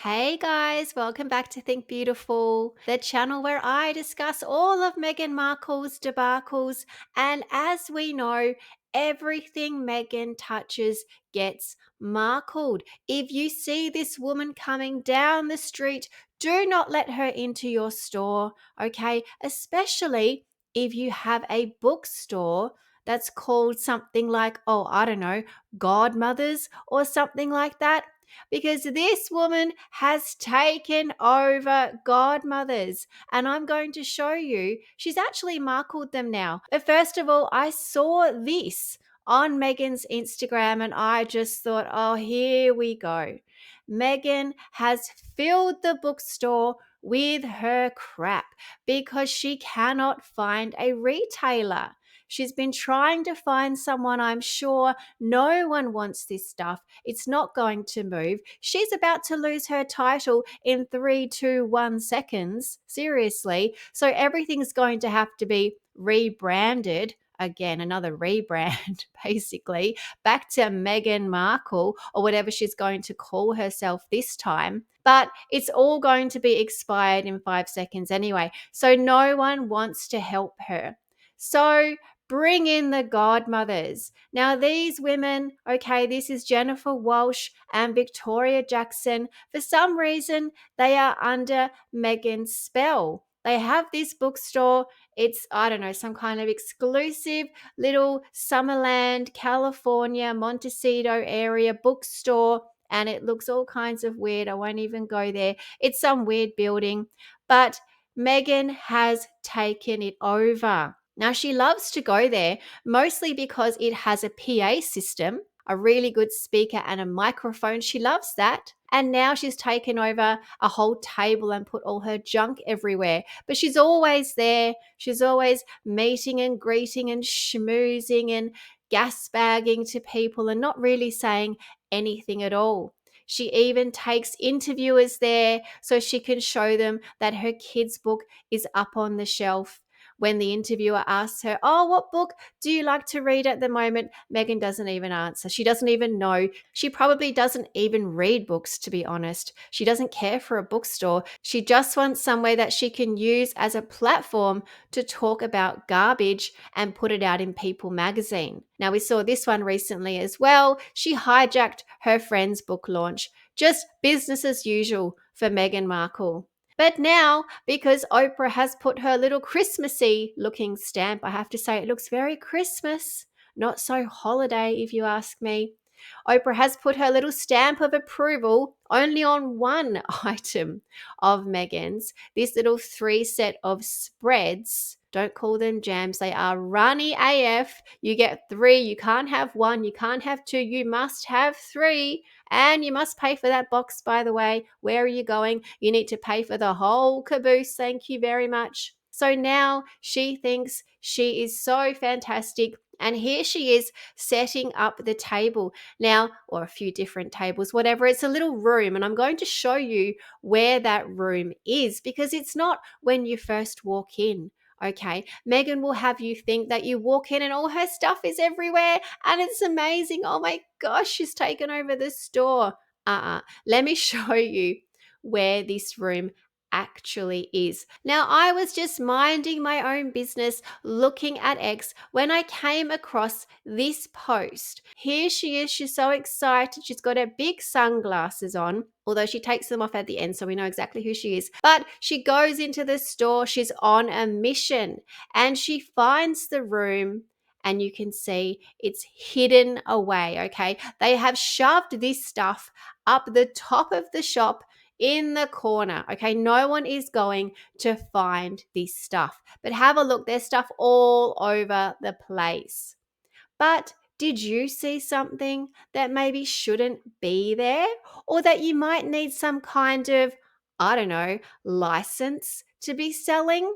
Hey guys, welcome back to Think Beautiful, the channel where I discuss all of Meghan Markle's debacles. And as we know, everything Meghan touches gets markled. If you see this woman coming down the street, do not let her into your store, okay? Especially if you have a bookstore that's called something like, oh, I don't know, Godmothers or something like that, because this woman has taken over Godmothers. And I'm going to show you, she's actually markled them now. But first of all, I saw this on Meghan's Instagram and I just thought, oh, here we go. Meghan has filled the bookstore with her crap because she cannot find a retailer. She's been trying to find someone. I'm sure no one wants this stuff. It's not going to move. She's about to lose her title in 3, 2, 1 seconds. Seriously. So everything's going to have to be rebranded. Again, another rebrand, basically, back to Meghan Markle or whatever she's going to call herself this time. But it's all going to be expired in 5 seconds anyway. So no one wants to help her. So bring in the Godmothers. Now, these women, okay, this is Jennifer Walsh and Victoria Jackson. For some reason, they are under Meghan's spell. They have this bookstore. It's, I don't know, some kind of exclusive little Summerland, California, Montecito area bookstore. And it looks all kinds of weird. I won't even go there. It's some weird building. But Meghan has taken it over. Now, she loves to go there mostly because it has a PA system, a really good speaker, and a microphone. She loves that. And now she's taken over a whole table and put all her junk everywhere. But she's always there. She's always meeting and greeting and schmoozing and gas bagging to people and not really saying anything at all. She even takes interviewers there so she can show them that her kids' book is up on the shelf. When the interviewer asks her, oh, what book do you like to read at the moment? Meghan doesn't even answer. She doesn't even know. She probably doesn't even read books, to be honest. She doesn't care for a bookstore. She just wants somewhere that she can use as a platform to talk about garbage and put it out in People magazine. Now, we saw this one recently as well. She hijacked her friend's book launch. Just business as usual for Meghan Markle. But now, because Oprah has put her little Christmassy looking stamp, I have to say it looks very Christmas, not so holiday if you ask me. Oprah has put her little stamp of approval only on one item of Meghan's, this little 3 set of spreads. Don't call them jams. They are runny AF. You get 3. You can't have 1. You can't have 2. You must have 3. And you must pay for that box, by the way. Where are you going? You need to pay for the whole caboose. Thank you very much. So now she thinks she is so fantastic. And here she is setting up the table now, or a few different tables, whatever. It's a little room. And I'm going to show you where that room is because it's not when you first walk in. Okay, Meghan will have you think that you walk in and all her stuff is everywhere and it's amazing. Oh my gosh, she's taken over the store. Let me show you where this room actually is. Now, I was just minding my own business looking at X when I came across this post. Here she is. She's so excited. She's got her big sunglasses on, although she takes them off at the end, so we know exactly who she is. But she goes into the store. She's on a mission and she finds the room. And you can see it's hidden away, okay? They have shoved this stuff up the top of the shop in the corner, okay? No one is going to find this stuff. But have a look, there's stuff all over the place. But did you see something that maybe shouldn't be there or that you might need some kind of, I don't know, license to be selling?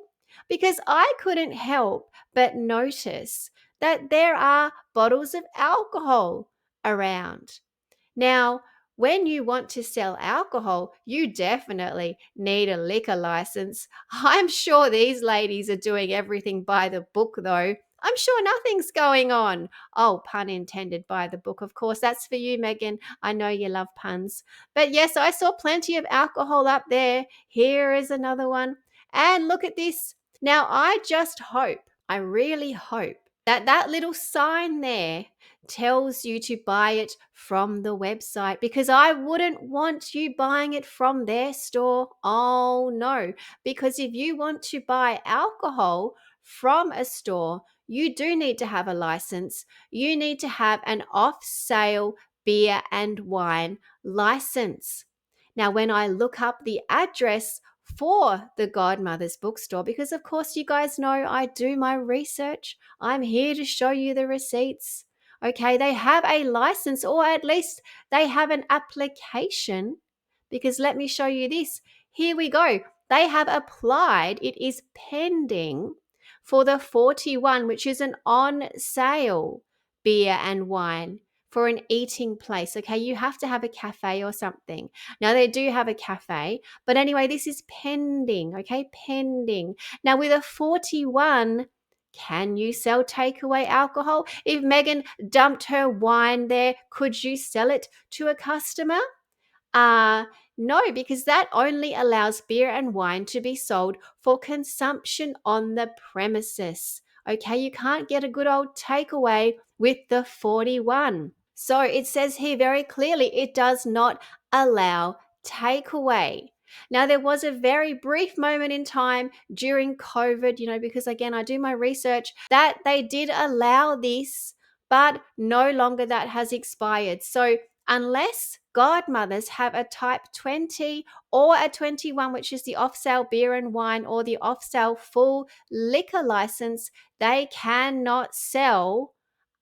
Because I couldn't help but notice that there are bottles of alcohol around. Now, when you want to sell alcohol, you definitely need a liquor license. I'm sure these ladies are doing everything by the book, though. I'm sure nothing's going on. Oh, pun intended by the book, of course. That's for you, Megan. I know you love puns. But yes, I saw plenty of alcohol up there. Here is another one. And look at this. Now, I just hope, I really hope that that little sign there tells you to buy it from the website, because I wouldn't want you buying it from their store. Oh, no. Because if you want to buy alcohol from a store, you do need to have a license. You need to have an off sale beer and wine license. Now, when I look up the address for the Godmother's bookstore, because of course you guys know I do my research, I'm here to show you the receipts. Okay, they have a license, or at least they have an application, because let me show you this. Here we go. They have applied, it is pending for the 41, which is an on sale beer and wine for an eating place. Okay, you have to have a cafe or something. Now, they do have a cafe, but anyway, this is pending. Okay, pending. Now, with a 41, can you sell takeaway alcohol? If Megan dumped her wine there, could you sell it to a customer? Uh, no, because that only allows beer and wine to be sold for consumption on the premises. Okay, you can't get a good old takeaway with the 41. So it says here very clearly it does not allow takeaway. Now, there was a very brief moment in time during COVID, because again, I do my research, that they did allow this, but no longer that has expired. So unless Godmothers have a type 20 or a 21, which is the off sale beer and wine or the off sale full liquor license, they cannot sell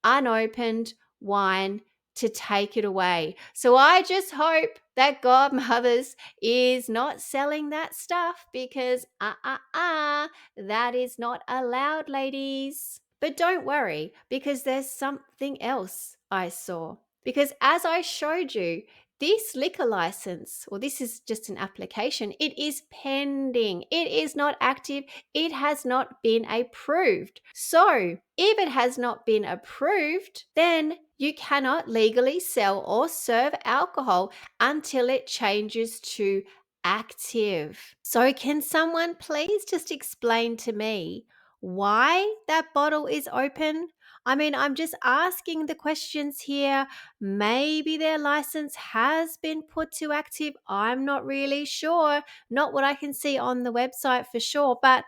unopened wine to take it away. So I just hope that Godmothers is not selling that stuff, because that is not allowed, ladies. But don't worry, because there's something else I saw. Because as I showed you, this liquor license, or this is just an application, it is pending. It is not active. It has not been approved. So, if it has not been approved, then you cannot legally sell or serve alcohol until it changes to active. So, can someone please just explain to me why that bottle is open? I mean, I'm just asking the questions here. Maybe their license has been put to active. I'm not really sure. Not what I can see on the website for sure, but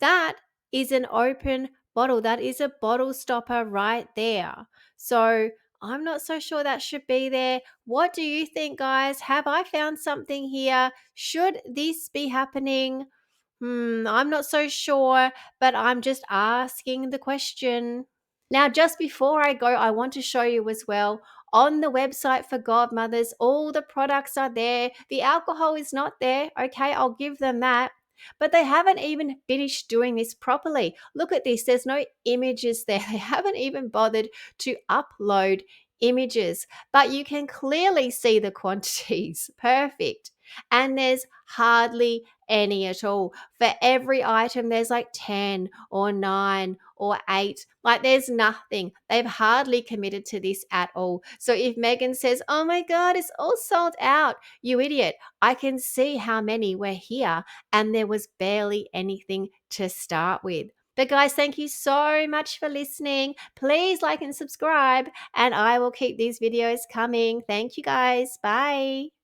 that is an open bottle. That is a bottle stopper right there. So I'm not so sure that should be there. What do you think, guys? Have I found something here? Should this be happening? I'm not so sure, but I'm just asking the question. Now, just before I go, I want to show you as well, on the website for Godmothers, all the products are there. The alcohol is not there. Okay, I'll give them that. But they haven't even finished doing this properly. Look at this. There's no images there. They haven't even bothered to upload images, but you can clearly see the quantities. Perfect. And there's hardly any at all. For every item, there's like 10 or 9 or 8. Like, there's nothing. They've hardly committed to this at all. So if Megan says, oh my God, it's all sold out, you idiot, I can see how many were here and there was barely anything to start with. But guys, thank you so much for listening. Please like and subscribe, and I will keep these videos coming. Thank you guys. Bye.